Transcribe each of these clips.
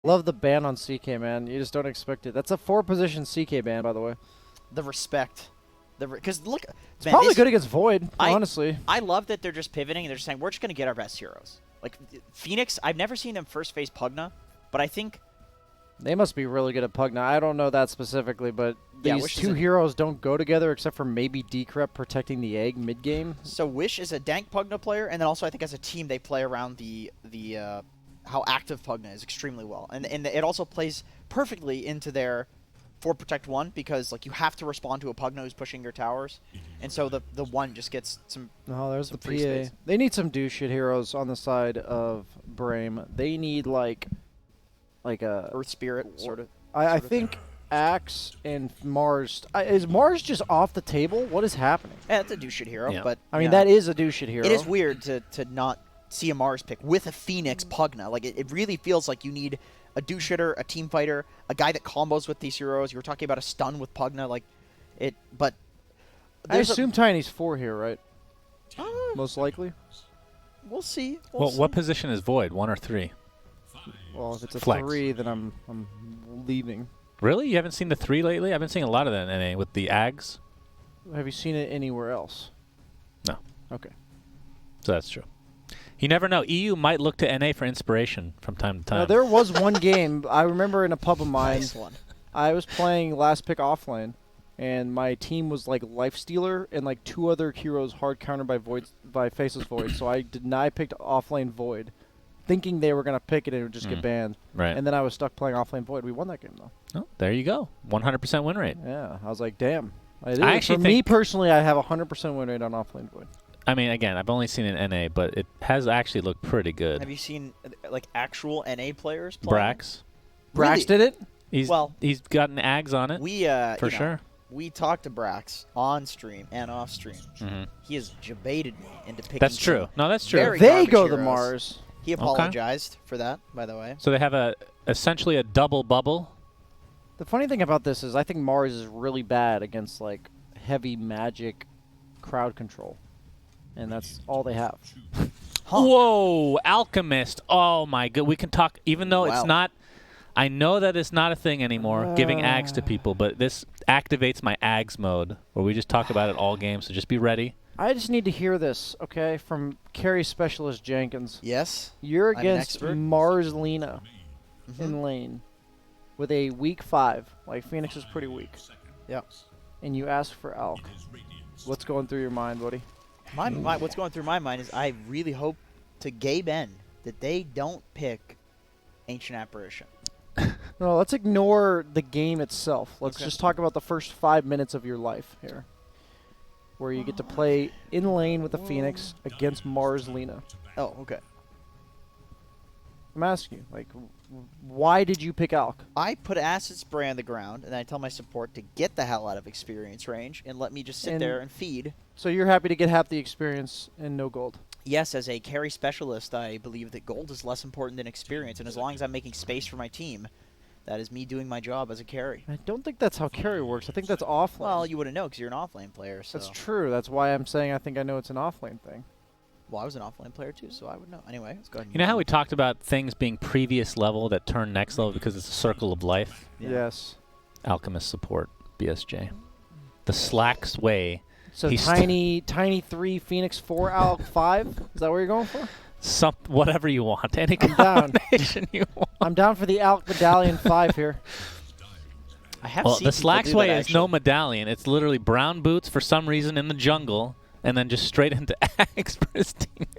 Love the ban on CK, man. You just don't expect it. That's a 4-position CK ban, by the way. The respect. Because look, It's man, probably good against Void, honestly. I love that they're just pivoting and they're just saying, we're just going to get our best heroes. Like, Phoenix, I've never seen them first face Pugna, but I think... They must be really good at Pugna. I don't know that specifically, but Yeah, these two heroes don't go together except for maybe Decrep protecting the egg mid-game. So Wish is a dank Pugna player, and then also I think as a team they play around the how active Pugna is extremely well. And it also plays perfectly into their 4 protect 1 because like you have to respond to a Pugna who's pushing your towers. And so the 1 just gets some there's some the free PA. space. They need some do shit heroes on the side of Brame. They need like a Earth Spirit sort of. I think Axe and Mars. Is Mars just off the table? What is happening? Yeah, that's a do shit hero, Yeah. but I mean, yeah. that is a do shit hero. It is weird to not see a Mars pick with a Phoenix Pugna. Like it really feels like you need a do shitter, a team fighter, a guy that combos with these heroes. You were talking about a stun with Pugna, like it. But I assume Tiny's 4 here, right? Uh, Most likely. we'll see. Well, what position is Void? 1 or 3? Well, if it's a Flex. 3, then I'm leaving. Really? You haven't seen the 3 lately? I've been seeing a lot of that in NA with the Ags. Have you seen it anywhere else? No. Okay. So that's true. You never know. EU might look to NA for inspiration from time to time. Now, there was one game I remember in a pub of mine. Nice one. I was playing last pick offlane, and my team was like Lifestealer and like 2 other heroes hard countered by Faceless Void. So I picked offlane Void, thinking they were gonna pick it and it would just get banned. Right. And then I was stuck playing offlane Void. We won that game though. Oh, there you go. 100% win rate. Yeah, I was like, damn. actually For me think- personally, I have a 100% win rate on offlane Void. I mean, again, I've only seen it in NA, but it has actually looked pretty good. Have you seen like actual NA players play? Brax. Brax Really? did it? He's gotten Ags on it. We for sure. We talked to Brax on stream and off stream. Mm-hmm. He has debated me into picking. That's true. No, that's true. Very They garbage go to heroes. Mars. He apologized for that, by the way. So they have essentially a double bubble. The funny thing about this is I think Mars is really bad against like heavy magic crowd control. And that's all they have. Huh. Whoa, Alchemist. Oh my god. We can talk even though Wow. it's not I know that it's not a thing anymore, giving Ags to people, but this activates my Ags mode where we just talk about it all game, so just be ready. I just need to hear this, okay, from carry specialist Jenkins. Yes. You're I'm an against expert. Mars Lena in lane with a weak 5. Like, Phoenix is pretty weak. Yep. And you ask for Alk. What's going through your mind, buddy? What's going through my mind is I really hope to Gabe N that they don't pick Ancient Apparition. No, let's ignore the game itself. Let's Okay. just talk about the first 5 minutes of your life here. Where you get to play in lane with the Phoenix against Mars Lena. Oh, okay. I'm asking you, like, why did you pick Alk? I put acid spray on the ground, and I tell my support to get the hell out of experience range and let me just sit there and feed. So you're happy to get half the experience and no gold? Yes, as a carry specialist, I believe that gold is less important than experience, and as long as I'm making space for my team, that is me doing my job as a carry. I don't think that's how carry works. I think that's offlane. Well, you wouldn't know because you're an offlane player. So. That's true. That's why I'm saying I think I know it's an offlane thing. Well, I was an offlane player too, so I would know. Anyway, let's go ahead. And You know how we talked about things being previous level that turn next level because it's a circle of life? Yeah. Yes. Alchemist support, BSJ. The Slacks way. So He's tiny 3, Phoenix 4, Alk 5? Is that what you're going for? Whatever you want. Any I'm down. combination you want. I'm down for the Alk Medallion 5 here. I have Well, seen the people Slacks do way that, is no actually. medallion. It's literally brown boots for some reason in the jungle, and then just straight into Axe for his teammates.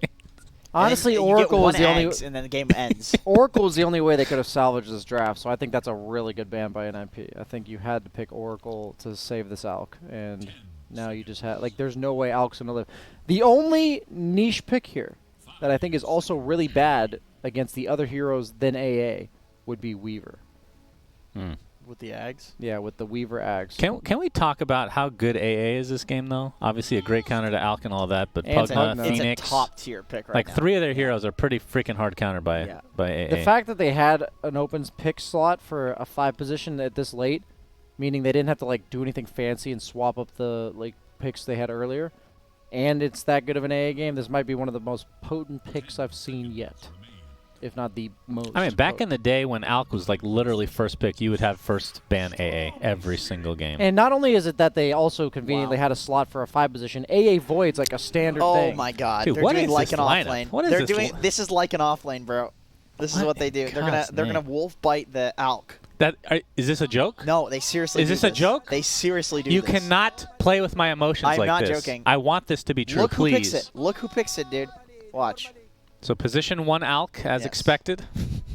Honestly, And then you get Oracle one is the only axe, and then the game ends. Oracle is the only way they could have salvaged this draft. So I think that's a really good ban by NIP. I think you had to pick Oracle to save this Alk, and now you just had there's no way Alk's gonna live. The only niche pick here that I think is also really bad against the other heroes than AA would be Weaver. With the Ags? Yeah, with the Weaver Ags. Can we talk about how good AA is this game, though? Obviously a great counter to Alk and all that, but And Pugna, Pugna. Phoenix. It's a top tier pick right like now. 3 of their heroes are pretty freaking hard countered by Yeah. AA. The fact that they had an open pick slot for a 5 position at this late, meaning they didn't have to do anything fancy and swap up the picks they had earlier, and it's that good of an AA game, this might be one of the most potent picks I've seen yet. if not the most. I mean, back in the day when Alk was like literally first pick, you would have first ban AA every single game. And not only is it that they also conveniently had a slot for a 5 position, AA Void's like a standard thing. Oh my god. Dude, They're what doing is like this an off lineup? lane. What is They're this doing this is like an off lane, bro. This is What what they in do. God's They're gonna name? wolf bite the Alk. Is this a joke? No, they seriously Is do this a joke? They seriously do You this. cannot play with my emotions I'm like not this. joking. I want this to be true, Look please. who picks it. Look who picks it, dude. Watch. So position 1 Alk as Yes. expected.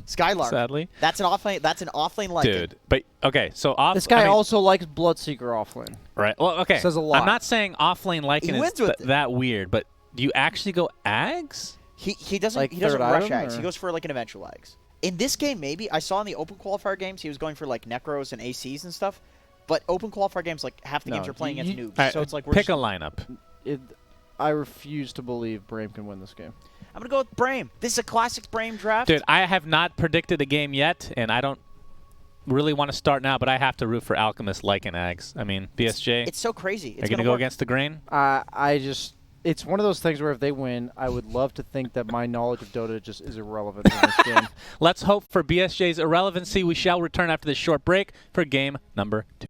Skylark. Sadly. That's an off lane. That's an off lane like Dude, but okay, so off. This guy I mean, also likes Bloodseeker offlane. right. Well, okay. Says a lot. I'm not saying offlane Lycan He is wins with it. that weird, but do you actually go Ags? He doesn't Like he doesn't third rush item, Ags. or- He goes for like an eventual Ags. In this game, maybe I saw in the open qualifier games he was going for like Necros and ACs and stuff. But open qualifier games, like half the No, games are playing against noobs, All right, so it's like we're pick just, a lineup. I refuse to believe Brame can win this game. I'm gonna go with Brame. This is a classic Brame draft. Dude, I have not predicted a game yet, and I don't really want to start now, but I have to root for Alchemist like an Ags. I mean, BSJ, It's so crazy. It's are you going to gonna go work. against the grain? It's one of those things where if they win, I would love to think that my knowledge of Dota just is irrelevant in this game. Let's hope for BSJ's irrelevancy. We shall return after this short break for game number 2.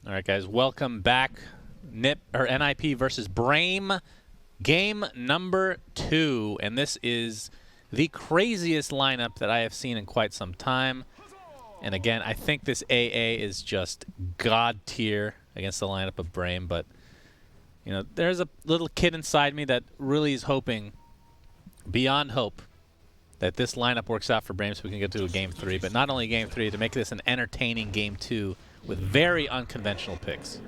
All right, guys, welcome back. NIP versus Brame, game number 2, and this is the craziest lineup that I have seen in quite some time. And again, I think this AA is just god tier against the lineup of Brame, but you know, there's a little kid inside me that really is hoping, beyond hope, that this lineup works out for Brame so we can get to a game 3. But not only game 3, to make this an entertaining game 2 with very unconventional picks.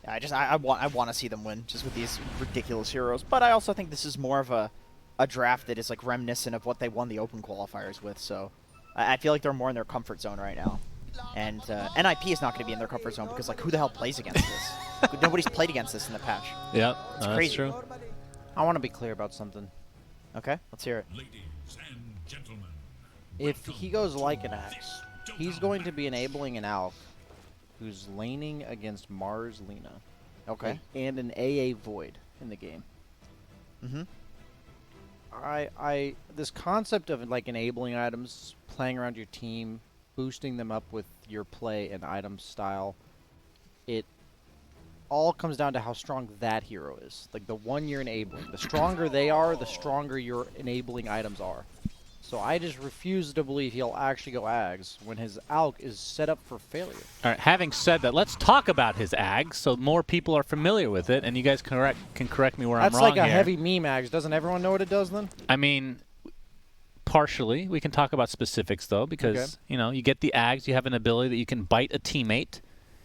I want to see them win just with these ridiculous heroes. But I also think this is more of a draft that is like reminiscent of what they won the open qualifiers with. So I feel like they're more in their comfort zone right now. And NIP is not going to be in their comfort zone because like who the hell plays against this? Nobody's played against this in the patch. Yep, It's that's crazy. true. I want to be clear about something. Okay, let's hear it. Ladies and gentlemen, If he goes like an Axe, he's going to be enabling an Alk who's laning against Mars Lina. Okay. And an AA Void in the game. Mm-hmm. This concept of like enabling items, playing around your team, boosting them up with your play and item style, it all comes down to how strong that hero is. Like the one you're enabling. The stronger they are, the stronger your enabling items are. So I just refuse to believe he'll actually go Ags when his Alk is set up for failure. All right, having said that, let's talk about his Ags so more people are familiar with it, and you guys can correct me where That's I'm wrong like a here. heavy meme Ags. Doesn't everyone know what it does then? I mean, partially. We can talk about specifics, though, because, Okay. you know, you get the Ags, you have an ability that you can bite a teammate,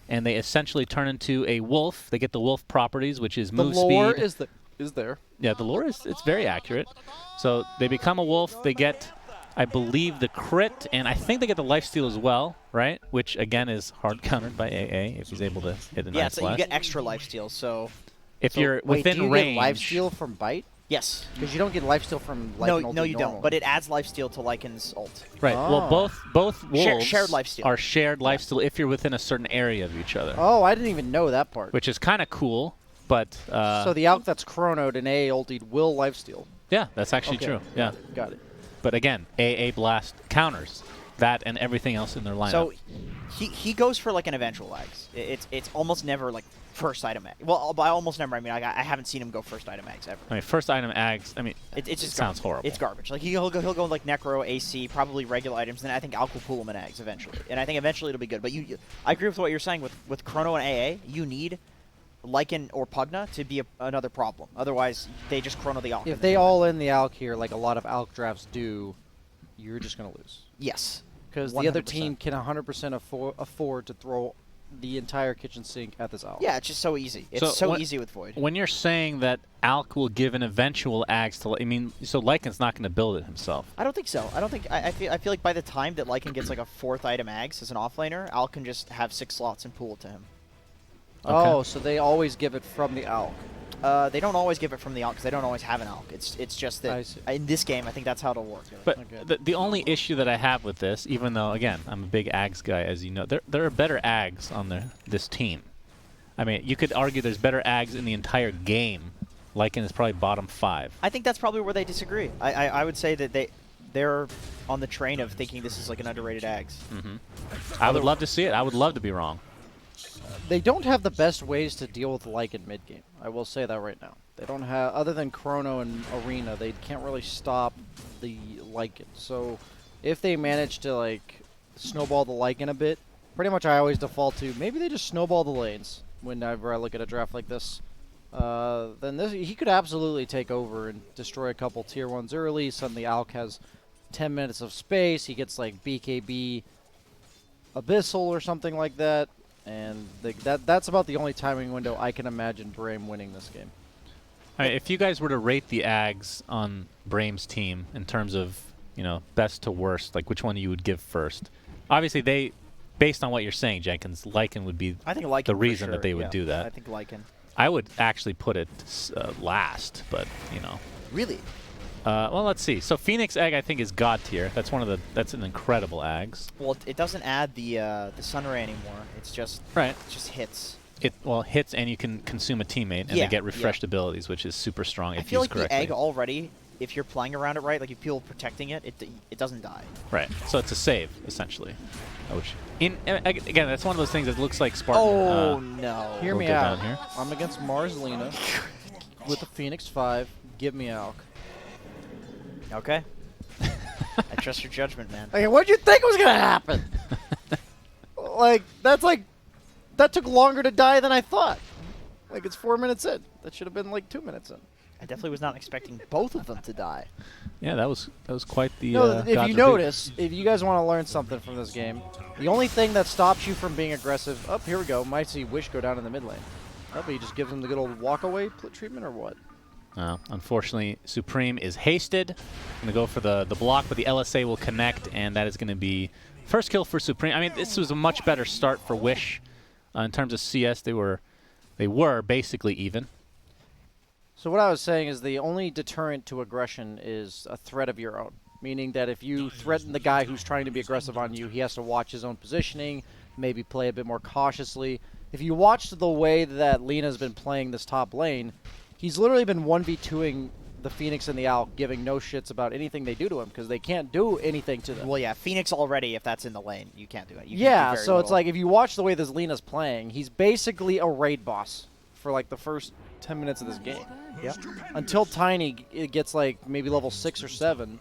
and they essentially turn into a wolf. They get the wolf properties, which is The move lore speed. is there. Yeah, the lore it's very accurate. So they become a wolf. They get, I believe, the crit, and I think they get the lifesteal as well, right? Which, again, is hard countered by AA if he's able to hit a Yeah, nice so you slash. get extra lifesteal. So If So, you're wait, within do you range. get lifesteal from Bite? yes. Because you don't get lifesteal from Lycan No, ult no, you don't. normally. But it adds lifesteal to Lycan's ult. Right. Oh. Well, both wolves shared lifesteal. are shared lifesteal if you're within a certain area of each other, Oh, I didn't even know that part. which is kind of cool. But So the Alk that's chronoed and AA ultied will lifesteal. yeah, that's actually Okay, true. Yeah. Got it. But again, AA Blast counters that and everything else in their lineup. So he goes for like an eventual Ags. It's almost never like first item Ags. Well, by almost never I mean I haven't seen him go first item Ags ever. I mean, first item Ags. I mean, It's it just sounds garbage. horrible. It's garbage. Like he'll go like Necro, AC, probably regular items, and then I think Alk will pull him in Ags eventually. And I think eventually it'll be good. But I agree with what you're saying with Chrono and AA. You need Lycan or Pugna to be another problem. Otherwise, they just Chrono the Alk. If they all in the Alk here, like a lot of Alk drafts do, you're just going to lose. yes. Because the other 100%. team can 100% afford to throw the entire kitchen sink at this Alk. Yeah, it's just so easy. It's so what- easy with Void. When you're saying that Alk will give an eventual Ags to, I mean, so Lycan's not going to build it himself. I don't think so. I don't think. I feel like by the time that Lycan gets like a 4th item Ags as an offlaner, Alk can just have 6 slots and pool it to him. Oh, so they always give it from the Alk. They don't always give it from the Alk because they don't always have an Alk. It's just I that see. in this game, I think that's how it'll work. But Okay. the only issue that I have with this, even though, again, I'm a big Ags guy, as you know, there are better Ags on this team. I mean, you could argue there's better Ags in the entire game Lycan is probably bottom 5. I think that's probably where they disagree. I would say that they're on the train of thinking this is like an underrated Ags. I would love to see it. I would love to be wrong. They don't have the best ways to deal with Lycan mid game. I will say that right now. They don't have, other than Chrono and Arena, they can't really stop the Lycan. So if they manage to like snowball the Lycan a bit, pretty much I always default to maybe they just snowball the lanes whenever I look at a draft like this. Then he could absolutely take over and destroy a couple tier 1s early. Suddenly Alk has 10 minutes of space. He gets like BKB Abyssal or something like that. And that's about the only timing window I can imagine Brame winning this game. All right, if you guys were to rate the Ags on Brame's team in terms of, you know, best to worst, like which one you would give first? Obviously, based on what you're saying, Jenkins, Lycan would be I think Lycan the for reason sure, that they would yeah. do that. I think Lycan. I would actually put it last, but, you know. Really? Well, let's see. So Phoenix Egg, I think, is god tier. That's that's an incredible Ags. Well, it doesn't add the Sunray anymore. It's just Right. It just hits. It hits and you can consume a teammate, and Yeah, they get refreshed abilities, which is super strong if I feel used like correctly. the egg already, if you're playing around it right, like if people protecting it, it doesn't die. Right. So it's a save, essentially. Which, again, that's one of those things that looks like Spartan. Oh no! Hear We'll me go out. down here. I'm against Mars Lena with the Phoenix 5. Give me Alk. Okay. I trust your judgment, man. Like, what'd you think was gonna happen? That took longer to die than I thought. Like, it's 4 minutes in. That should have been like 2 minutes in. I definitely was not expecting both of them to die. Yeah, that was quite the. No, God's if you rebuke. notice, if you guys want to learn something from this game, the only thing that stops you from being aggressive. Oh, here we go. Might see Wish go down in the mid lane. Oh, but he just gives him the good old walk away treatment or what? Unfortunately, Supreme is hasted. Going to go for the block, but the LSA will connect, and that is going to be first kill for Supreme. I mean, this was a much better start for Wish. In terms of CS, they were basically even. So what I was saying is the only deterrent to aggression is a threat of your own. Meaning that if you threaten the guy who's trying to be aggressive on you, he has to watch his own positioning, maybe play a bit more cautiously. If you watched the way that Lena's been playing this top lane, he's literally been 1v2ing the Phoenix and the Alk, giving no shits about anything they do to him because they can't do anything to them. Well, yeah, Phoenix already, if that's in the lane, you can't do it. You Yeah, can do very so it's little. like if you watch the way this Lena's playing, he's basically a raid boss for like the first 10 minutes of this game. Yeah. Until Tiny gets like maybe level 6 or 7,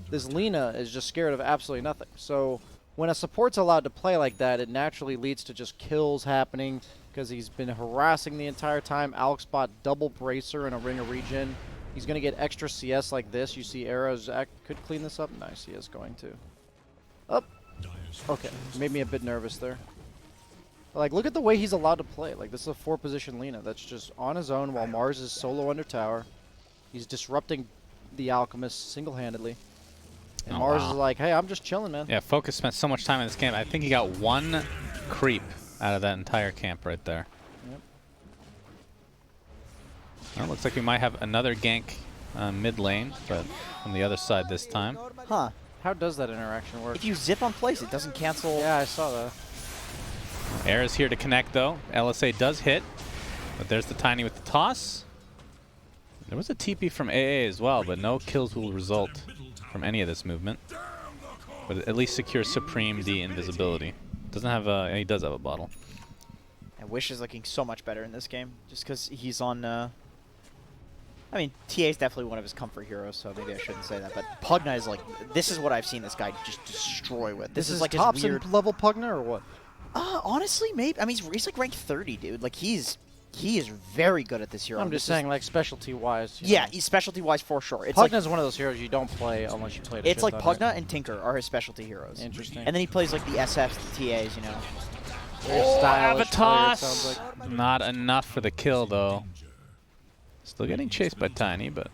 this Lena is just scared of absolutely nothing. So when a support's allowed to play like that, it naturally leads to just kills happening because he's been harassing the entire time. Alex bought double bracer and a ring of regen. He's going to get extra CS like this. You see Arrows could clean this up. Nice, he is going to. Up. Okay, made me a bit nervous there. Like, look at the way he's allowed to play. Like, this is a 4-position Lena that's just on his own while Mars is solo under tower. He's disrupting the Alchemist single-handedly. And Mars is like, hey, I'm just chilling, man. Yeah, Focus spent so much time in this camp. I think he got 1 creep out of that entire camp right there. Yep. Well, looks like we might have another gank mid lane, but from the other side this time. Huh. How does that interaction work? If you zip on place, it doesn't cancel. Yeah, I saw that. Air is here to connect, though. LSA does hit, but there's the Tiny with the toss. There was a TP from AA as well, but no kills will result from any of this movement. But it at least secures Supreme the invisibility. Doesn't have a... he does have a bottle. And Wish is looking so much better in this game, just because he's on... I mean, TA is definitely one of his comfort heroes, so maybe I shouldn't say that. But Pugna is like... This is what I've seen this guy just destroy with. This is like tops his weird... level Pugna or what? Honestly, maybe. I mean, he's like ranked 30, dude. Like, he is very good at this hero. I'm just saying, like, specialty-wise. Yeah, he's specialty-wise for sure. It's Pugna's one of those heroes you don't play unless you play it. It's like Pugna and Tinker are his specialty heroes. Interesting. And then he plays like the SFs, the TAs, you know. Very stylish player, it sounds Avatos! like. Not enough for the kill, though. Still getting chased by Tiny, but...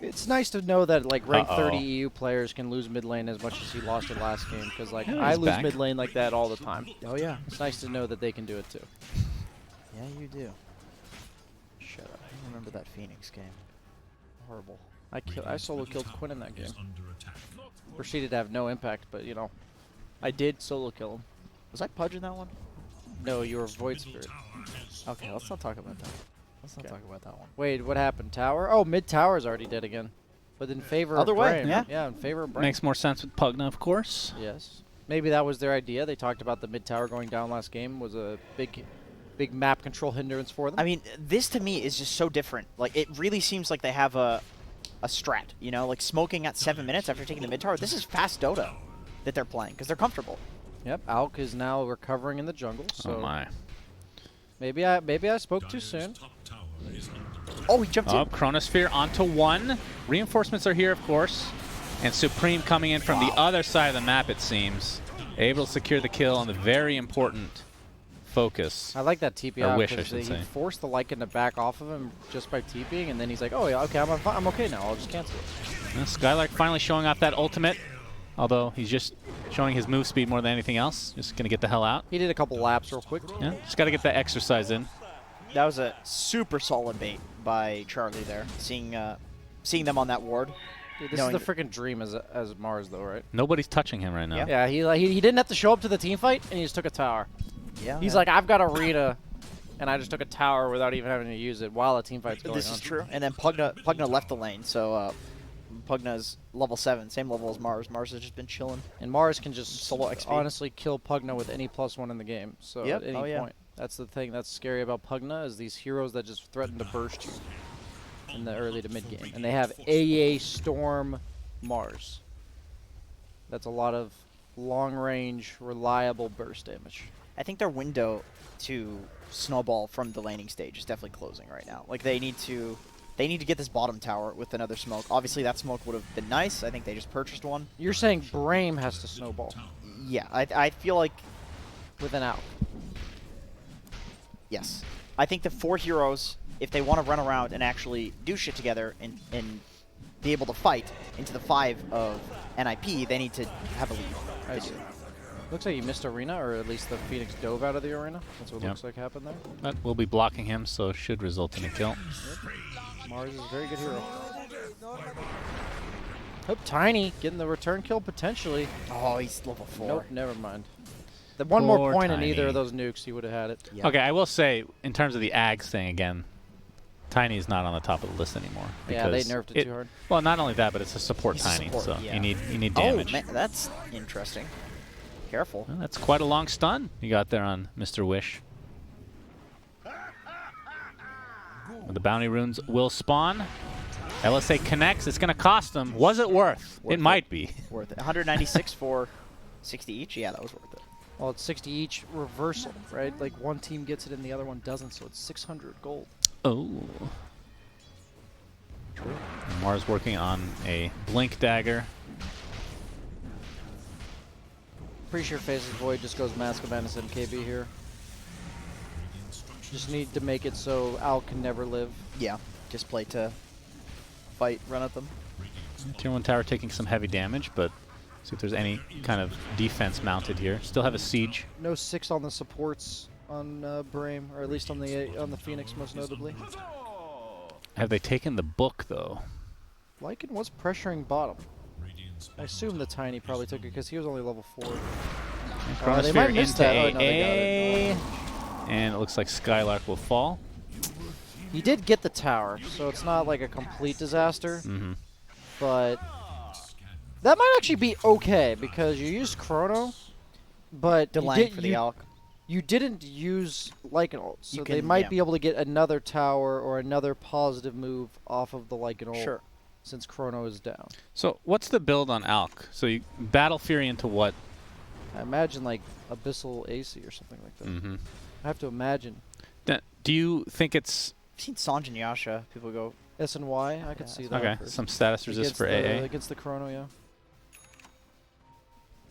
It's nice to know that like rank Uh-oh. 30 EU players can lose mid lane as much as he lost it last game because like Yeah, I he's lose back. mid lane like that all the time. Oh, yeah. It's nice to know that they can do it too. Yeah, you do. Shut up. I don't remember that Phoenix game. Horrible. I solo killed Quinn in that game. Proceeded to have no impact, but you know, I did solo kill him. Was I Pudge in that one? No, you were Void Spirit. Okay, let's not talk about that. Let's not talk about that one. Wait, what happened? Tower? Oh, mid tower's already dead again. But in favor Other of way, Brame. yeah. Yeah, in favor of Brame. Makes more sense with Pugna, of course. Yes. Maybe that was their idea. They talked about the mid tower going down last game was a big map control hindrance for them. I mean, this to me is just so different. Like, it really seems like they have a strat, you know? Like, smoking at 7 minutes after taking the mid tower. This is fast Dota that they're playing because they're comfortable. Yep, Alk is now recovering in the jungle, so Oh my. maybe I spoke too soon. Top tower is under Oh, he jumped Oh, in. Chronosphere onto 1. Reinforcements are here, of course. And Supreme coming in from the other side of the map, it seems. Able to secure the kill on the very important focus. I like that TP Or out wish, I because should he say. forced the Lycan to back off of him just by TPing, and then he's like, oh yeah, okay, I'm okay now. I'll just cancel it. And Skylark finally showing off that ultimate. Although he's just showing his move speed more than anything else. Just going to get the hell out. He did a couple laps real quick. Yeah, just got to get that exercise in. That was a super solid bait by Charlie there, seeing them on that ward. Dude, this knowing is the freaking dream as Mars, though, right? Nobody's touching him right now. Yeah. Yeah, he didn't have to show up to the team fight, and he just took a tower. Yeah, He's like, I've got arena, and I just took a tower without even having to use it while a team fight's going on. this is true. And then Pugna left the lane, so Pugna's level 7, same level as Mars. Mars has just been chilling. And Mars can just Solo XP. honestly kill Pugna with any +1 in the game. So Yep. at any Oh, yeah. point. That's the thing that's scary about Pugna is these heroes that just threaten to burst you in the early to mid game. And they have AA Storm Mars. That's a lot of long range, reliable burst damage. I think their window to snowball from the laning stage is definitely closing right now. Like, they need to get this bottom tower with another smoke. Obviously, that smoke would have been nice. I think they just purchased one. You're saying Brame has to snowball Yeah, I feel like, with an out. yes. I think the 4 heroes, if they want to run around and actually do shit together and be able to fight into the 5 of NIP, they need to have a lead. I They see. do. Looks like you missed arena, or at least the Phoenix dove out of the arena. That's what it Yep. looks like happened there. But we'll be blocking him, so should result in a kill. Mars is a very good hero. Hope Tiny getting the return kill potentially. Oh, he's level 4. Nope, never mind. The one more Poor point in Tiny. either of those nukes, he would have had it. Yeah. Okay, I will say, in terms of the Ags thing again, Tiny is not on the top of the list anymore. Yeah, they because nerfed it too hard. Well, not only that, but it's a support It's a Tiny, support, so yeah. you need Oh, damage. man, that's interesting. Careful. Well, that's quite a long stun you got there on Mr. Wish. The bounty runes will spawn. LSA connects. It's going to cost them. Was it worth? Worth It might be. Worth it. 196 for 60 each. Yeah, that was worth it. Well, it's 60 each reversal, right? Like one team gets it and the other one doesn't, so it's 600 gold. Oh. True. Mars working on a Blink Dagger. Pretty sure Faceless Void just goes Mask of Madness and KB here. Just need to make it so Al can never live. Yeah, just play to fight, run at them. Tier 1 tower taking some heavy damage, but see if there's any kind of defense mounted here. Still have a siege. No 6 on the supports on Brame, or at least on the Phoenix most notably. Have they taken the book, though? Lycan was pressuring bottom. I assume the Tiny probably took it because he was only level 4. They might Chronosphere miss into that. Oh, no, they got it. And it looks like Skylark will fall. He did get the tower, so it's not like a complete disaster. Mm-hmm. But that might actually be okay because you used Chrono, but Delaying for the Alk. you didn't use Lycan ult, so You they can- might yeah. be able to get another tower or another positive move off of the Lycan ult Sure. since Chrono is down. So what's the build on Alk? So you Battle Fury into what? I imagine like Abyssal AC or something like that. Mm-hmm. I have to imagine. Do you think it's I've seen Sanj and Yasha. People go, S and Y, I could Yeah, see that. okay? first. Some status resist Against for the, AA. against the Chrono, yeah.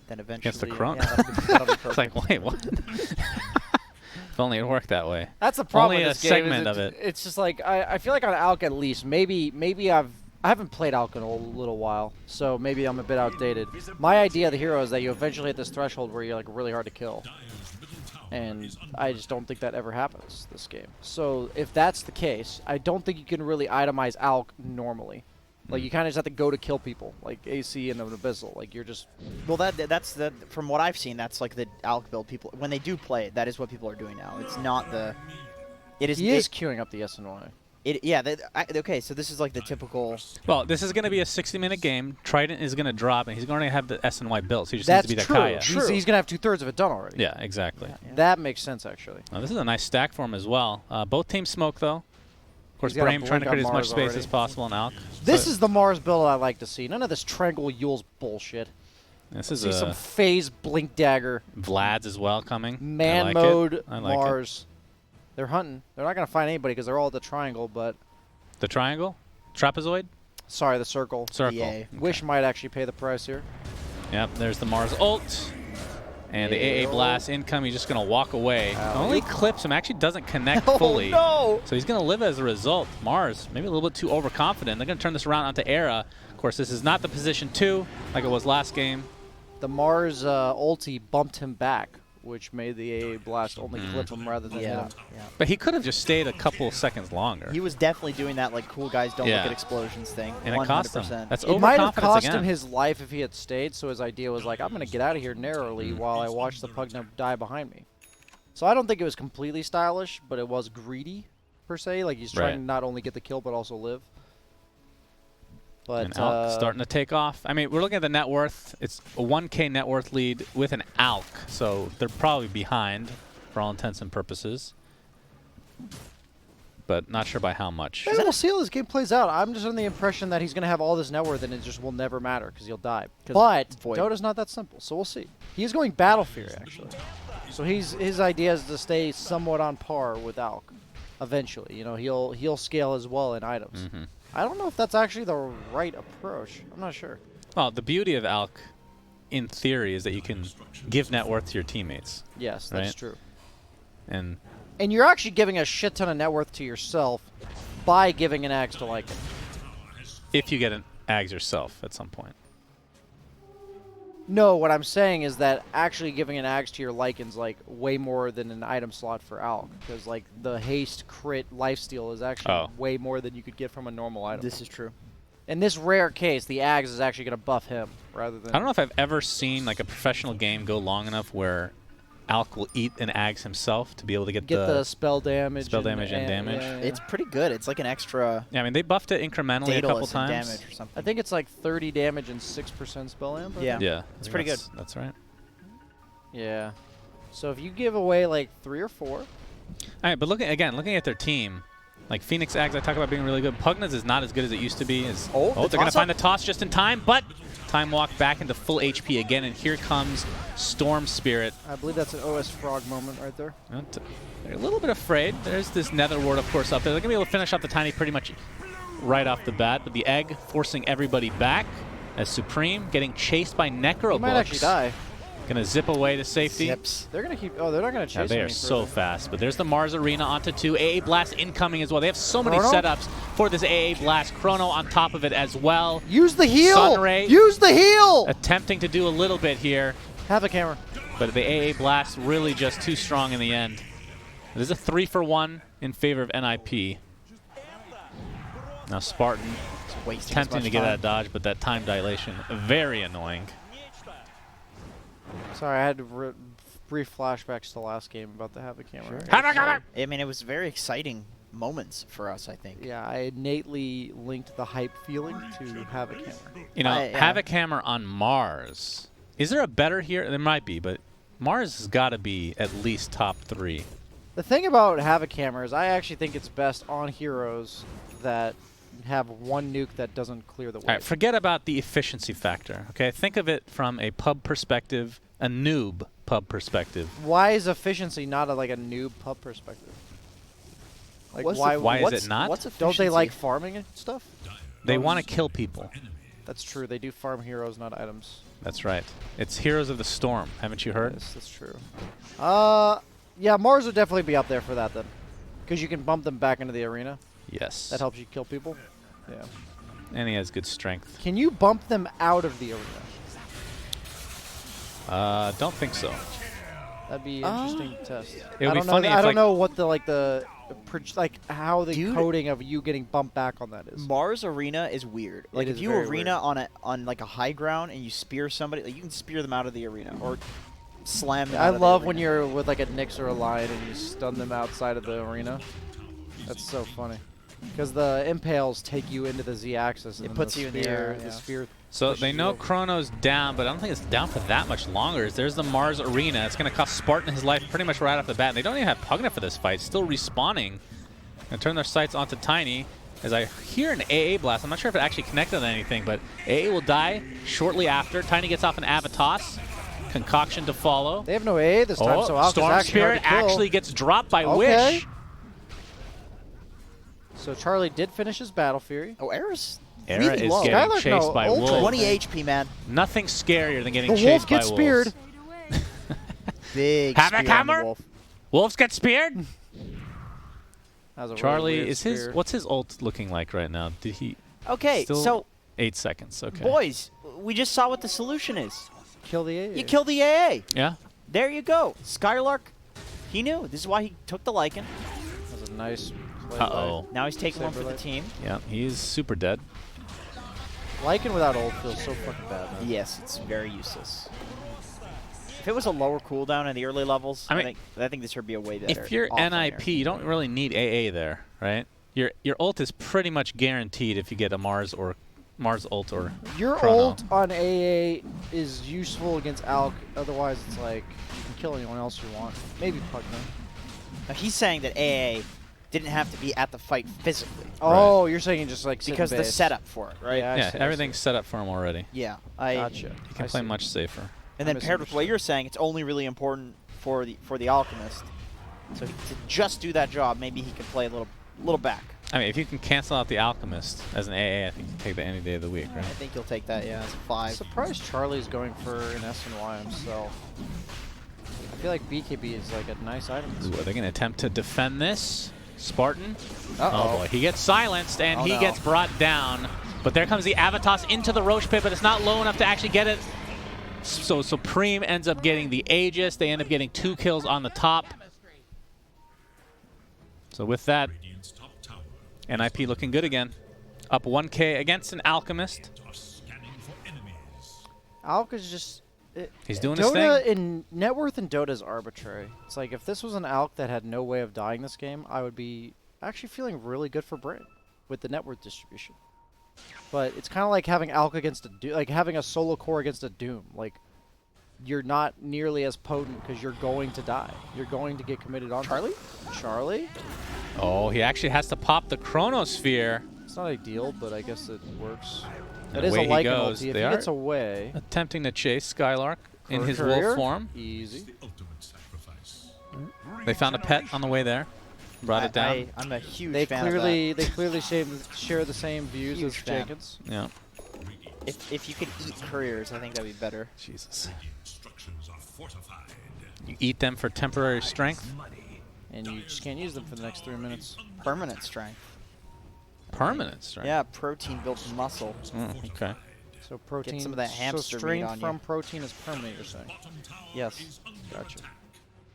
then eventually. Against the Chrono. Yeah, that'll be It's perfect. like, wait, what? If only it worked that way. That's the problem Only with a this game. is segment of it. It's just like I feel like on Alk at least maybe I haven't played Alk in a little while, so maybe I'm a bit outdated. My idea of the hero is that you eventually hit this threshold where you're like really hard to kill, and I just don't think that ever happens this game. So if that's the case, I don't think you can really itemize Alk normally. Like you kind of just have to go to kill people, like AC and an Abyssal. Like you're just Well, that's the from what I've seen, that's like the Alk build. People when they do play it, that is what people are doing now. It's not the It is. He is queuing up the SNY. Okay, so this is like the typical. Well, this is going to be a 60-minute game. Trident is going to drop, and he's going to have the SNY built, so he just That's needs to be true. that Kaya. He's going to have 2/3 of it done already. Yeah, exactly. Yeah. That makes sense, actually. Now, this is a nice stack for him as well. Both teams smoke, though. Of course, He's got a Brame trying to blink on create as much Mars space already. as possible in Alk. This So is the Mars build I like to see. None of this Triangle Yules bullshit. this is See some a phase blink dagger, Vlad's as well coming. man I like mode it. I like it. Mars. They're hunting. They're not going to find anybody because they're all at the triangle, but The triangle? Trapezoid? sorry, the circle. Circle. EA. Okay. Wish might actually pay the price here. Yep, there's the Mars ult. And the AA Ayo. Blast incoming, he's just going to walk away. Ow. Only clips him, actually doesn't connect Oh, fully. no! So he's going to live as a result. Mars, maybe a little bit too overconfident. They're going to turn this around onto Era. Of course, this is not the position 2 like it was last game. The Mars ulti bumped him back, which made the AA Blast only clip him rather than hit Yeah. him. Yeah. But he could have just stayed a couple seconds longer. He was definitely doing that like cool guys don't Yeah. look at explosions thing. And it cost him. 100%. That's It might have overconfidence cost again. him his life if he had stayed, so his idea was like, I'm going to get out of here narrowly while I watch the Pugna die behind me. So I don't think it was completely stylish, but it was greedy, per se. Like, he's trying Right. to not only get the kill, but also live. But And Alk starting to take off. I mean, we're looking at the net worth. It's a 1K net worth lead with an Alk, so they're probably behind for all intents and purposes. But not sure by how much. hey, we'll see how this game plays out. I'm just under the impression that he's going to have all this net worth and it just will never matter because he'll die. 'Cause But Void. Dota's not that simple, so we'll see. He is going Battle Fury, actually. So his idea is to stay somewhat on par with Alk eventually. You know, he'll scale as well in items. Mm-hmm. I don't know if that's actually the right approach. I'm not sure. Well, the beauty of Alk, in theory, is that you can give net worth to your teammates. Yes, that's Right. true. And And you're actually giving a shit ton of net worth to yourself by giving an axe to Lycan. if you get an Ags yourself at some point. No, what I'm saying is that actually giving an axe to your Lycan's like way more than an item slot for Alk. Because like the haste, crit, lifesteal is actually way more than you could get from a normal item. This is true. In this rare case, the axe is actually going to buff him rather than... I don't know if I've ever seen like a professional game go long enough where Alk will eat an Ags himself to be able to get the spell damage. spell damage and damage. Yeah, yeah. It's pretty good. It's like an extra Yeah, I mean, they buffed it incrementally a couple Daedalus times. and damage or something. I think it's like 30 damage and 6% spell amp. I Yeah. think. Yeah. It's I think pretty that's- That's right. Yeah. So if you give away like 3 or 4... All right, but looking at their team, like Phoenix Ags, I talk about being really good. Pugna's is not as good as it used to be. Oh, the they're going to toss find the up. toss just in time, but time walk back into full HP again, and here comes Storm Spirit. I believe that's an OS Frog moment right there. They're a little bit afraid. There's this Nether Ward, of course, up there. They're going to be able to finish off the Tiny pretty much right off the bat, but the Egg forcing everybody back as Supreme getting chased by He Necro might actually die. Going to zip away to safety. Zips. They're going to keep... Oh, they're not going to Yeah, chase they him are any so further. fast. But there's the Mars Arena onto 2. AA Blast incoming as well. They have so many Chrono? setups for this AA Blast. Chrono on top of it as well. Use the heal! Sunray. Use the heal! Attempting to do a little bit here. Have a camera. But the AA Blast really just too strong in the end. There's a 3-for-1 in favor of NIP. Now Spartan Just wasting as attempting much to get time. that dodge, but that time dilation, very annoying. Sorry, I had to brief flashbacks to the last game about the Have a camera. I mean, it was very exciting moments for us, I think. Yeah, I innately linked the hype feeling to Have a camera. You know, yeah. have a camera on Mars. Is there a better here? There might be, but Mars has got to be at least top 3. The thing about Have a camera is I actually think it's best on heroes that have one nuke that doesn't clear the way. All right, forget about the efficiency factor. Okay, think of it from a pub perspective, a noob pub perspective. Why is efficiency not like a noob pub perspective? Like What's why? the- why is what's- it not? What's don't they efficiency? like farming and stuff? They want to kill people. That's true. They do farm heroes, not items. That's right. It's Heroes of the Storm. Haven't you heard? Yes, that's true. Yeah, Mars would definitely be up there for that then, because you can bump them back into the arena. Yes. That helps you kill people. Yeah. And he has good strength. Can you bump them out of the arena? Don't think so. That'd be interesting to test. It would be I don't funny know. if, I don't like- know what how the Dude. coding of you getting bumped back on that is. Mars Arena is weird. Like It if is you very arena on like a high ground and you spear somebody, like you can spear them out of the arena or slam them. I out of the love when arena. you're with like a Nyx or a Lion and you stun them outside of the arena. That's so funny. Because the impales take you into the Z-axis. It puts you in the air, The yeah. sphere. So pushes they you know over. Chrono's down, but I don't think it's down for that much longer. There's the Mars Arena. It's going to cost Spartan his life pretty much right off the bat. And they don't even have Pugna for this fight. Still respawning. And turn their sights onto Tiny. As I hear an AA blast. I'm not sure if it actually connected on anything, but AA will die shortly after. Tiny gets off an Avatos. Concoction to follow. They have no AA this time, so Alka's Storm actually hard Spirit to kill. actually gets dropped by Okay. Wish. So Charlie did finish his Battle Fury. Oh, Era's Era really is low. getting Skylark, chased no, by Ultra. wolves. 20 HP, man. Nothing scarier than getting The chased wolf by gets wolves. speared. Big Havoc spear on the Hammer? wolf. Wolves get speared? That was a really Charlie, weird is his spear. what's his ult looking like right now? Did he Okay, still so 8 seconds? Okay. boys, we just saw what the solution is. Kill the AA. You kill the AA. Yeah. There you go. Skylark, he knew. This is why he took the Lycan. That was a nice play. Uh-oh. Now he's taking one for the Saberlight. team. Yeah, he's super dead. Lycan without ult feels so fucking bad, man. Yes, it's very useless. If it was a lower cooldown in the early levels, I mean, I think this would be a way better. If you're offering NIP, here. you don't really need AA there, right? Your ult is pretty much guaranteed if you get a Mars ult or Your Chrono. ult on AA is useful against Alk. Otherwise, it's like you can kill anyone else you want. Maybe Pugna. Now, he's saying that AA didn't have to be at the fight physically Oh, you're saying just like sit because the base. setup for it, right? Yeah, I Yeah, see, I everything's see. set up for him already. Yeah. Gotcha. He can I play see. much safer. And then I paired with what misunderstood. you're saying, it's only really important for the Alchemist. So to just do that job, maybe he can play a little back. I mean, if you can cancel out the Alchemist as an AA, I think you can take that any day of the week, I right? think he'll take that, yeah, as a I'm 5. surprised Charlie's going for an SNY himself. I feel like BKB is like a nice item. Ooh, are they going to attempt to defend this? Spartan? Uh-oh. Oh boy, he gets silenced and Oh, he no. gets brought down. But there comes the Avatos into the Roche pit, but it's not low enough to actually get it. So Supreme ends up getting the Aegis. They end up getting 2 kills on the top. So with that, Radiant's top tower NIP looking good again. Up 1K against an Alchemist. are scanning for enemies. Alk is just... He's doing his Dota thing. in net worth in Dota is arbitrary. It's like if this was an Alk that had no way of dying this game, I would be actually feeling really good for Brame with the net worth distribution. But it's kind of like having Alk against a like having a solo core against a Doom. Like you're not nearly as potent because you're going to die. You're going to get committed on Charlie? Charlie? Oh, he actually has to pop the Chronosphere. It's not ideal, but I guess it works. And It is a away he Lycan goes. ulti. If They he are gets away attempting to chase Skylark in for his career, wolf form. easy. The ultimate sacrifice. They found a pet on the way there. Brought it down. I'm a huge They fan clearly of that. share the same views Huge as fan. Jenkins. Yeah. If you could eat couriers, I think that'd be better. Jesus. Radiant structures are fortified. You eat them for temporary strength. And you just can't use them for the next 3 minutes. Permanent strength. Permanent strength. Yeah, protein builds muscle. Okay. So protein. some of that hamster so meat strength on you. from protein is permanent. You're saying. Bottom tower Yes. is under Gotcha. attack.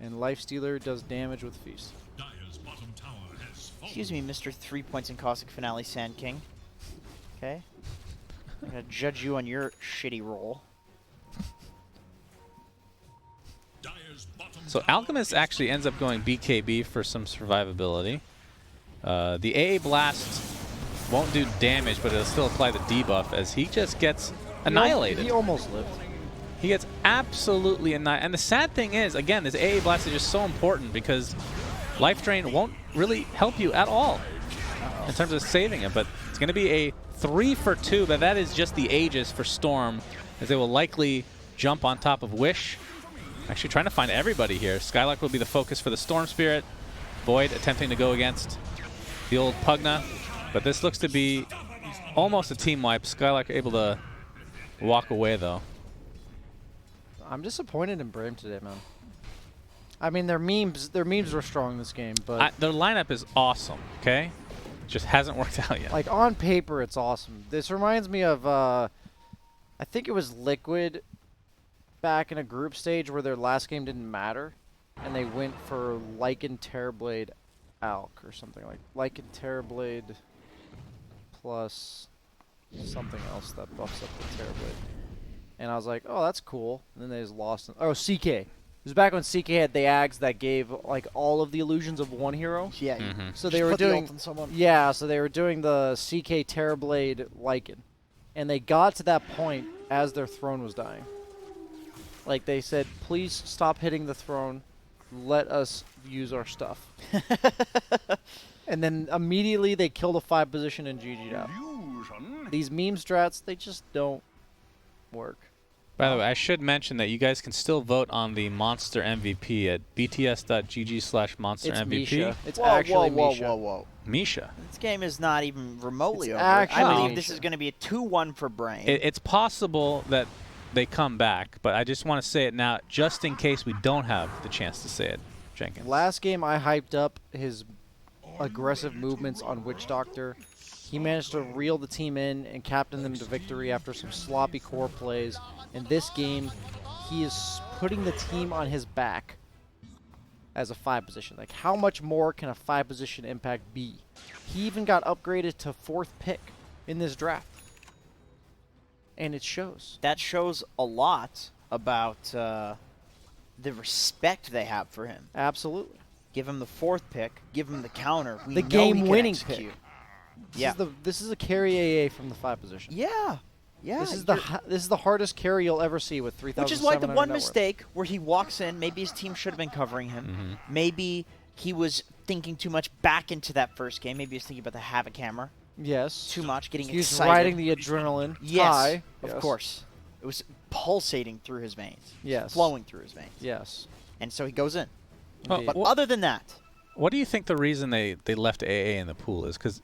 And Lifestealer does damage with feast. Dire's bottom tower has fallen. Excuse me, Mr. 3 points in Caustic Finale Sand King. Okay? I'm gonna judge you on your shitty roll. Dire's bottom So tower Alchemist actually ends up going BKB for some survivability. The AA Blast won't do damage, but it'll still apply the debuff as he just gets annihilated. He almost lived. He gets absolutely annihilated. And the sad thing is, again, this AA Blast is just so important because Life Drain won't really help you at all in terms of saving it. But it's going to be a 3 for 2, but that is just the Aegis for Storm, as they will likely jump on top of Wish. Actually trying to find everybody here. Skylark will be the focus for the Storm Spirit. Void attempting to go against the old Pugna. But this looks to be almost a team wipe. Skylark able to walk away, though. I'm disappointed in Brame today, man. I mean, their memes were strong this game, but Their lineup is awesome, okay? Just hasn't worked out yet. like on paper, it's awesome. This reminds me of, I think it was Liquid back in a group stage where their last game didn't matter, and they went for Lycan Terrorblade Alk or something like Lycan Terrorblade plus something else that buffs up the Terrorblade. And I was like, oh, that's cool. And then they just lost. Oh, CK. was back when CK had the Ags that gave like all of the illusions of one hero. Yeah. So Just they were put the doing ult on someone. Yeah, so they were doing the CK Terrorblade Lycan. And they got to that point as their throne was dying. Like they said, please stop hitting the throne. Let us use our stuff. And then immediately they killed a 5 position and GG'd out. These meme strats, they just don't work. By the way, I should mention that you guys can still vote on the Monster MVP at bts.gg/Monster It's MVP. Misha. It's Whoa, actually whoa, Misha. whoa, whoa. Misha. This game is not even remotely It's over. I actually believe this Misha. is going to be a 2-1 for Brame. It's possible that they come back, but I just want to say it now, just in case we don't have the chance to say it, Jenkins. Last game I hyped up his aggressive movements on Witch Doctor. He managed to reel the team in and captain them to victory after some sloppy core plays. In this game, he is putting the team on his back as a 5 position. Like, how much more can a 5 position impact be? He even got upgraded to 4th pick in this draft. And it shows. That shows a lot about the respect they have for him. Absolutely. Give him the 4th pick. Give him the counter. We The know he can game-winning execute. pick. Yeah. This is a carry AA from the 5 position. Yeah. Yeah. This is you're- this is the hardest carry you'll ever see with 3,000. Which is why the one mistake where he walks in, maybe his team should have been covering him. Maybe he was thinking too much back into that first game. Maybe he was thinking about the Havoc Hammer Yes. too much, getting He's excited. riding the adrenaline Yes, high. of course. It was pulsating through his veins. Yes. Flowing through his veins. Yes. And so he goes in. Well, Indeed. But other than that, What do you think the reason they left AA in the pool is? Because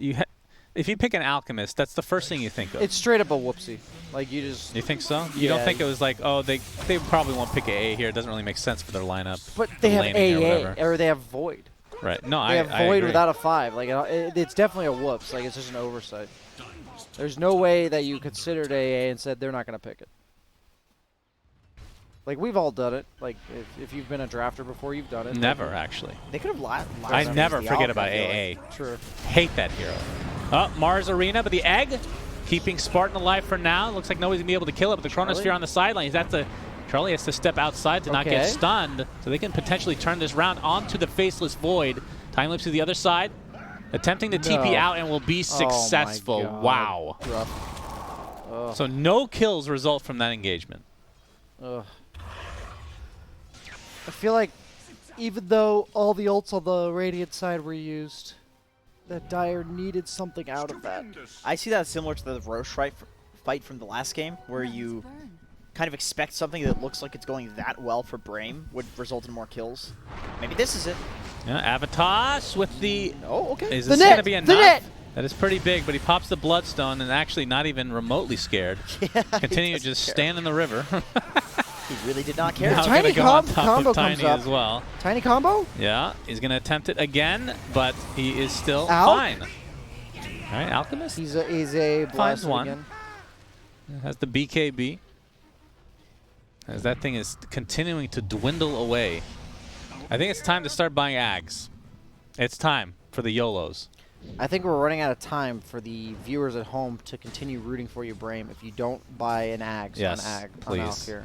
if you pick an Alchemist, that's the first thing you think of. It's straight up a whoopsie. Like, you just... You think so? You don't Yeah. think it was like, oh, they probably won't pick AA here. It doesn't really make sense for their lineup. But they have laning or AA, whatever. or they have Void. Right. No, They have I Void agree. without a 5. Like, it's definitely a whoops. Like, it's just an oversight. There's no way that you considered AA and said they're not going to pick it. Like, we've all done it. Like, if you've been a drafter before, you've done it. Never, actually. they could have I never forget about AA. True. Hate that hero. Oh, Mars Arena, but the egg keeping Spartan alive for now. Looks like nobody's going to be able to kill it, but the Chronosphere Charlie? on the sideline. Charlie has to step outside to not get Okay. stunned, so they can potentially turn this round onto the Faceless Void. Time lapse to the other side. Attempting to TP No. out and will be successful. God. Wow. Rough. Ugh. So no kills result from that engagement. Ugh. I feel like even though all the ults on the Radiant side were used, that Dire needed something out of that. I see that similar to the Roche fight from the last game, where you kind of expect something that looks like it's going that well for Brame would result in more kills. Maybe this is it. Yeah, Avatos with the... Oh, okay. Is The this net! going to be The enough? net! That is pretty big, but he pops the Bloodstone and actually not even remotely scared. Yeah, Continue to he just doesn't stand in the river. care. He really did not care. Now Tiny gonna go on top combo of Tiny comes up. as well. Tiny combo? Yeah, he's going to attempt it again, but he is still Al? fine. All right, Alchemist He's a blast one. again. has the BKB. As that thing is continuing to dwindle away. I think it's time to start buying Ags. It's time for the YOLOs. I think we're running out of time for the viewers at home to continue rooting for you, Brame, if you don't buy an Ags Yes, on Ag please. on Alk here.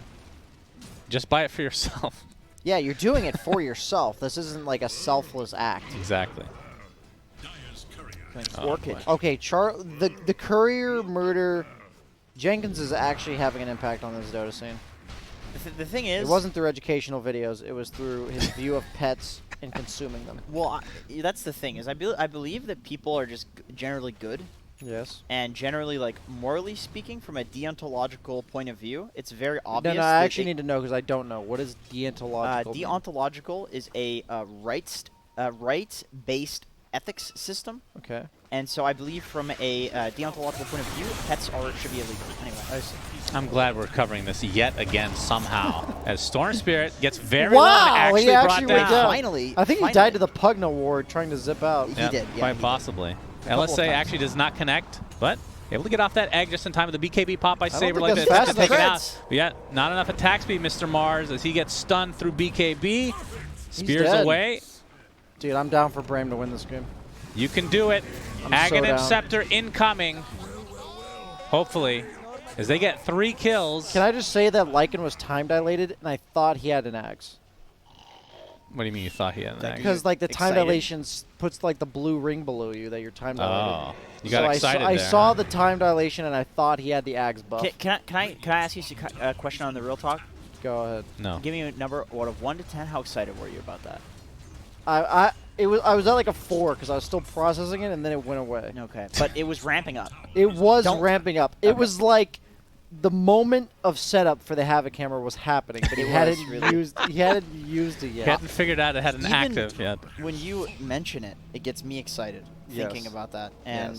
Just buy it for yourself. Yeah, you're doing it for yourself. This isn't like a selfless act. Exactly. Dyer's courier Thanks. Oh, Orchid. boy. Okay, the courier murder, Jenkins is actually having an impact on this Dota scene. The thing is, It wasn't through educational videos. It was through his view of pets and consuming them. well, that's the thing is, I believe that people are just generally good, Yes. and generally, like, morally speaking, from a deontological point of view, it's very obvious. No, I that actually need to know because I don't know. What is deontological? mean? deontological is a rights-based ethics system, Okay. and so I believe from a deontological point of view, pets should be illegal. Anyway, I see. I'm glad we're covering this yet again somehow. As Storm Spirit gets very Wow, low and actually, he actually brought went down. down. finally, I think he died to the Pugna Ward trying to zip out. He Yeah, did, yeah, quite he did. possibly. couple of LSA times. actually does not connect, but able to get off that egg just in time with the BKB pop by don't Saber think like that's that. fast Just to take it enough. out. But yeah, not enough attack speed, Mr. Mars, as he gets stunned through BKB. Spears dead. away. Dude, I'm down for Brame to win this game. You can do it. I'm Aghanim so down. Scepter incoming. Hopefully, as they get 3 kills. Can I just say that Lycan was time dilated and I thought he had an Axe? What do you mean you thought he had an axe? Because like the time Excited. dilation puts like the blue ring below you that you're time dilated. Oh, you got excited I there. saw huh? the time dilation and I thought he had the Ags buff. Can I ask you a question on the real talk? Go ahead. No. Give me a number out of 1 to 10. How excited were you about that? I was at like a 4 because I was still processing it and then it went away. Okay, but it was ramping up. It was Don't- ramping up. It Okay. was like the moment of setup for the Havoc hammer was happening, but he It was hadn't really. used it He yet. hadn't figured out it had an Even active yet. When you mention it, it gets me excited thinking Yes. about that. And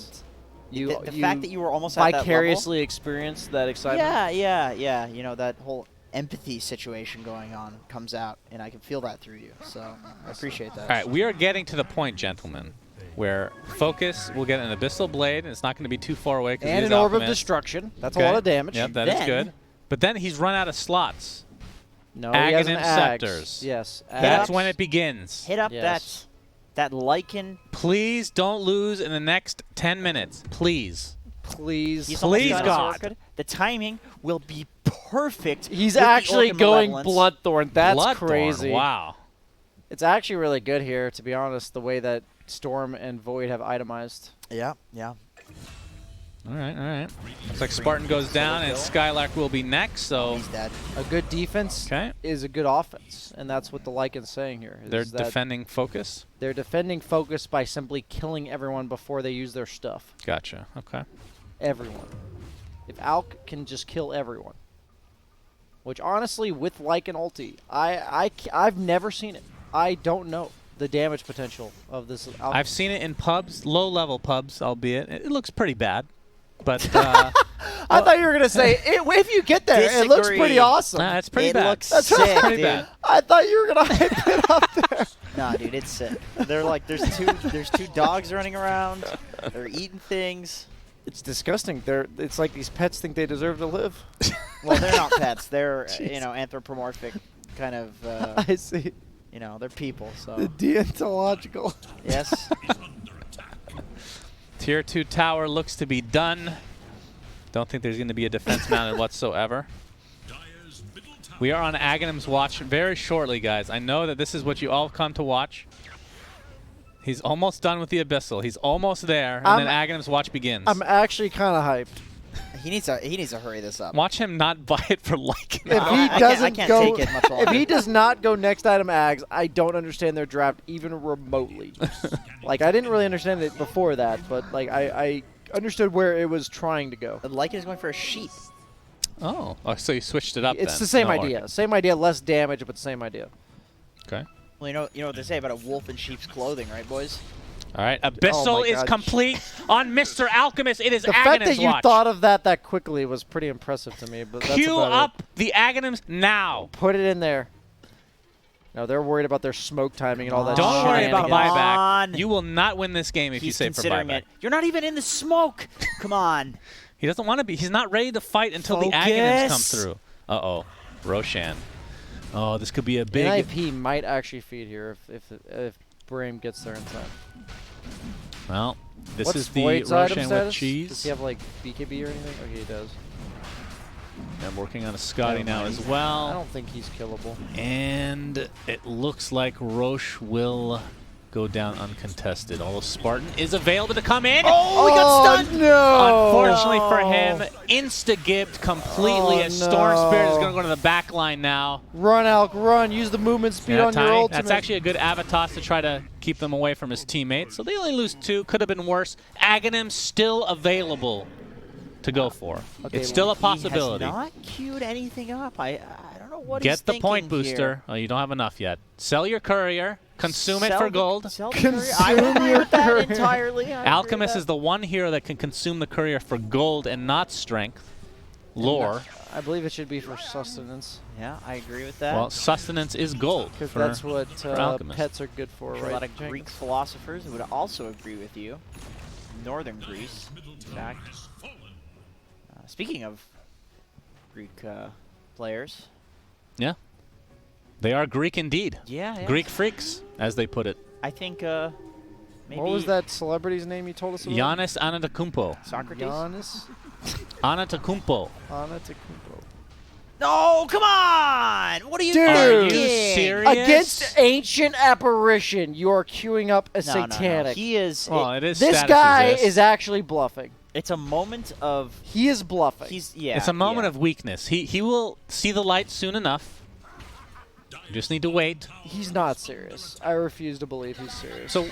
Yes. the fact that you were almost at that vicariously experienced that level, excitement. yeah. You know, that whole empathy situation going on comes out, and I can feel that through you. So I appreciate that. All right, we are getting to the point, gentlemen, where Focus will get an Abyssal Blade, and it's not going to be too far away. And he's an orb of Alchemist. destruction. That's Okay. a lot of damage. Yep, that is Then- good. But then he's run out of slots. No, he has an Aghanim Ags. Scepters. Yes. That's Ags. when it begins. Hit up Yes. that lichen. Please don't lose in the next 10 minutes. Please. Please. He's almost Please, got his God. orchid. The timing will be perfect. He's with the actually Orchid going Malevolence. Bloodthorn. That's Bloodthorn, crazy. Wow. It's actually really good here, to be honest, the way that Storm and Void have itemized. Yeah. All right. Looks like Spartan goes down, and Skylark will be next, so... He's dead. A good defense Okay. is a good offense, and that's what the Lycan's saying here. is They're that defending Focus? They're defending focus by simply killing everyone before they use their stuff. Gotcha. Okay. Everyone. If Alk can just kill everyone. Which, honestly, with Lycan ulti, I've never seen it. I don't know the damage potential of this Alk. I've seen it in pubs, low-level pubs, albeit. It looks pretty bad. But I thought you were going to say, if you get there, it looks pretty Disagree. awesome. nah, it's pretty It bad. looks That's sick, pretty dude. bad. I thought you were going to hype it up there. Nah, dude, it's sick. They're like, there's two dogs running around. They're eating things. It's disgusting. It's like these pets think they deserve to live. Well, they're not pets. They're anthropomorphic kind of. I see. They're people. The So deontological. yes. Tier 2 tower looks to be done. Don't think there's going to be a defense mounted whatsoever. Dyer's middle tower We are on Aghanim's watch very shortly, guys. I know that this is what you all come to watch. He's almost done with the Abyssal. He's almost there, and then Aghanim's watch begins. I'm actually kind of hyped. He needs to hurry this up. Watch him not buy it for liking If it. he I doesn't can't go, take it much if longer. he does not go next item Ags, I don't understand their draft even remotely. Like I didn't really understand it before that, but like I understood where it was trying to go. The lichen is going for a sheep. Oh, so you switched it up It's then. the same No idea. orc. Same idea, less damage, but same idea. Okay. Well, you know what they say about a wolf in sheep's clothing, right, boys? All right. Abyssal my is God. complete on Mr. Alchemist. It is The fact that Aghanim's you watch. thought of that quickly was pretty impressive to me. But that's Queue about up the Aghanims now. it. Put it in there. No, they're worried about their smoke timing and all that. Don't worry about Come buyback. on. You will not win this game if you He's save for considering buyback. it. You're not even in the smoke. Come on. He doesn't want to be. He's not ready to fight until the Aghanims come Focus. through. Uh-oh. Roshan. Oh, this could be a big... NIP might actually feed here if Brame gets there in time. Well, this What's is the Void's item Roshan status? with cheese. Does he have like BKB or anything? Okay, he does. I'm working on a Scotty Never now mind. as I well. don't think he's killable. And it looks like Roche will go down uncontested. Although Spartan is available to come in. Oh, we got stunned. No! Unfortunately for him, insta-gibbed completely as Storm Spirit is going to go to the back line now. Run, Alk, run! Use the movement speed Yeah, on your Tiny, ultimate. that's actually a good Avatos to try to keep them away from his teammates. So they only lose 2. Could have been worse. Aghanim still available to go for. Okay, It's still a possibility. He has not queued anything up. I don't know what Get he's the thinking point here. booster. Oh, you don't have enough yet. Sell your courier. Consume it Sell for the- gold. sell the courier. I Consume agree your with that courier. entirely. I agree Alchemist with is the one hero that can consume the courier for gold and not strength. Lore. I believe it should be for sustenance. that. Yeah, I agree with that. Well, sustenance is gold. Because for- that's what Alchemist. pets are good for, I'm sure right? a lot of Jenkins? Greek philosophers would also agree with you. Northern Greece, in fact. has fallen. Speaking of Greek players, Yeah. They are Greek indeed. yeah. Greek freaks, as they put it. I think maybe What was that celebrity's name you told us about? Giannis Antetokounmpo. Socrates. Giannis Antetokounmpo. Antetokounmpo. No, come on! What are you Dude. Are you thinking? serious? Against Ancient Apparition, you are queuing up a No, no, no. satanic. He is. Well, it is This status guy exists. is actually bluffing. It's a moment of. He is bluffing. It's a moment of weakness. He will see the light soon enough. You just need to wait. He's not serious. I refuse to believe he's serious. So,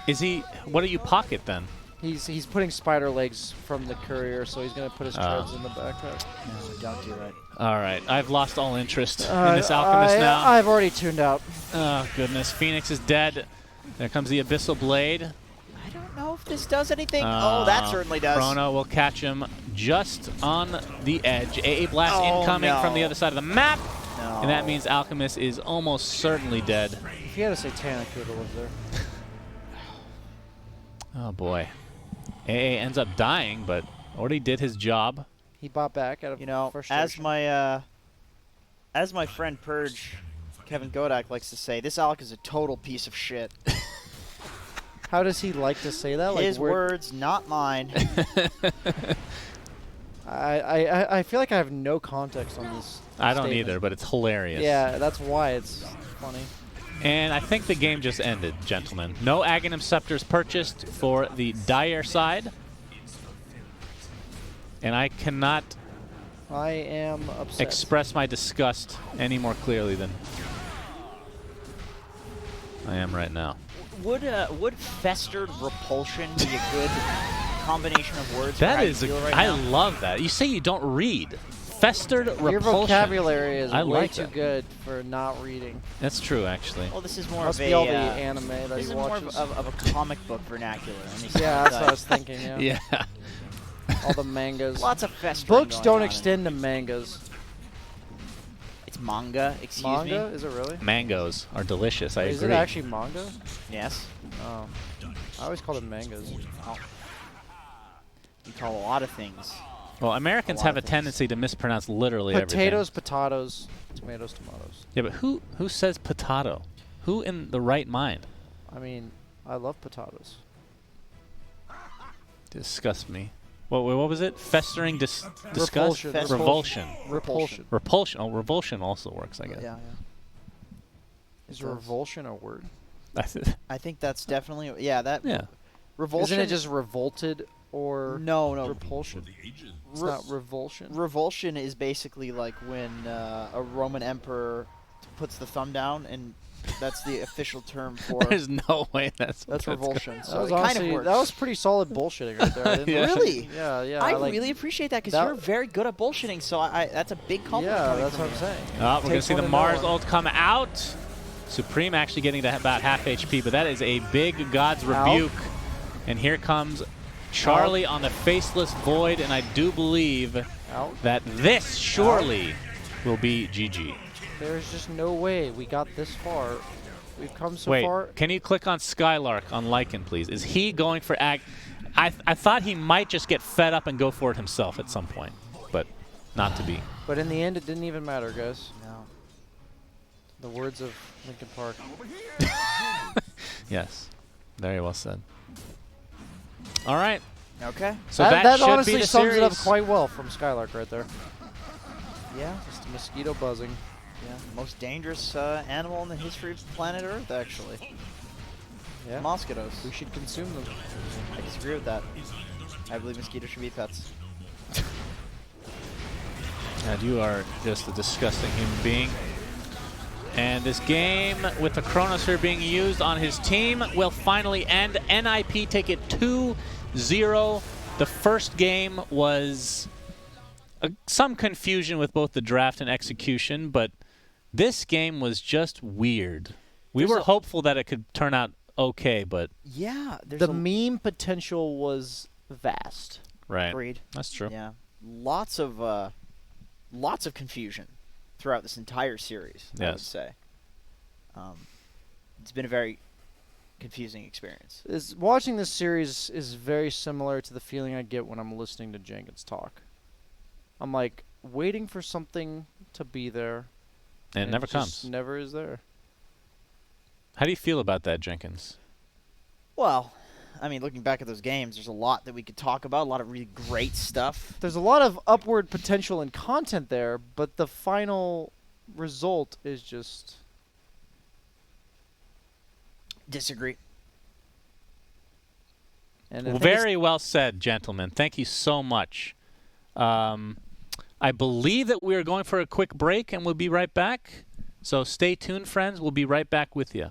is he? What do you pocket then? He's putting spider legs from the courier, so he's gonna put his treads in the backpack. No, don't do it. All right, I've lost all interest in this alchemist now. I've already tuned out. Oh goodness, Phoenix is dead. There comes the abyssal blade. I don't know if this does anything. Oh, that certainly does. Chrono will catch him just on the edge. AA blast incoming from the other side of the map. No. And that means Alchemist is almost certainly dead. If he had a satanic, he would have lived there. Oh boy. AA ends up dying, but already did his job. He bought back out of frustration. as my friend Purge, Kevin Godak likes to say, this Alec is a total piece of shit. How does he like to say that? His words, not mine. I feel like I have no context on this. I don't statement. either, but it's hilarious. Yeah, that's why it's funny. And I think the game just ended, gentlemen. No Aghanim Scepters purchased for the Dire side. And I cannot I am upset. express my disgust any more clearly than I am right now. Would festered repulsion be a good combination of words? That for how is, you feel right I now? love that. You say you don't read. Festered repulsion. Your vocabulary is I way like too that. good for not reading. That's true, actually. Well, this is more Must of be a. all the anime that This he is more watches. of a comic book vernacular. Yeah, that's what I was thinking. Yeah. Yeah. All the mangas. Lots of festering Books going don't on. extend to mangas. It's manga. Excuse Manga? me. Is it really? Mangoes are delicious, I Is agree. it actually manga? Yes. Oh. I always called it mangas. Oh. You call a lot of things. Well, Americans A lot have of a things. tendency to mispronounce literally Potatoes, everything. potatoes, tomatoes, tomatoes. Yeah, but who says potato? Who in the right mind? I mean, I love potatoes. Disgust me. What was it? Festering disgust? Repulsion. Revulsion. Repulsion. Repulsion. Oh, revulsion also works, I guess. Yeah. Is It does. revulsion a word? I think that's definitely that Yeah. revulsion. Isn't it just revolted or no repulsion? It's Re- not revulsion. Revulsion is basically like when a Roman emperor puts the thumb down, and that's the official term for. There's no way that's revulsion. That So was it kind honestly of works. that was pretty solid bullshitting right there. I didn't Yeah. Really? Yeah. I like, really appreciate that because that- you're very good at bullshitting. So I that's a big compliment. Yeah, coming that's from what I'm you. saying. Oh, we're going to Takes see the one to know Mars one. ult come out. Supreme actually getting to about half HP, but that is a big God's Ow. rebuke. And here comes Charlie on the Faceless Void, and I do believe Out. that this surely will be GG. There's just no way we got this far. We've come so Wait, far. can you click on Skylark on Lycan, please? Is he going for Ag? I thought he might just get fed up and go for it himself at some point, but not to be. But in the end, it didn't even matter, guys. No. The words of Linkin Park. Yes, very well said. All right, Okay. so that that should honestly be the sums it up series. quite well from Skylark right there. Yeah. Just a mosquito buzzing. Yeah. Most dangerous animal in the history of planet Earth, actually. Yeah. Mosquitoes. We should consume them. I disagree with that. I believe mosquitoes should be pets. God, you are just a disgusting human being. And this game, with the Chronosphere being used on his team, will finally end. NIP take it 2-0. The first game was some confusion with both the draft and execution, but this game was just weird. We There's were a- hopeful that it could turn out okay, but Yeah. There's The a meme potential was vast. right. agreed. That's true. Yeah. Lots of confusion throughout this entire series, I would Yes. say. It's been a very confusing experience. Watching this series is very similar to the feeling I get when I'm listening to Jenkins talk. I'm like waiting for something to be there, And it never just comes. Never is there. How do you feel about that, Jenkins? Well, I mean, looking back at those games, there's a lot that we could talk about, a lot of really great stuff. There's a lot of upward potential and content there, but the final result is just... Disagree. And Well, very well said, gentlemen. Thank you so much. I believe that we are going for a quick break, and we'll be right back. So stay tuned, friends. We'll be right back with you.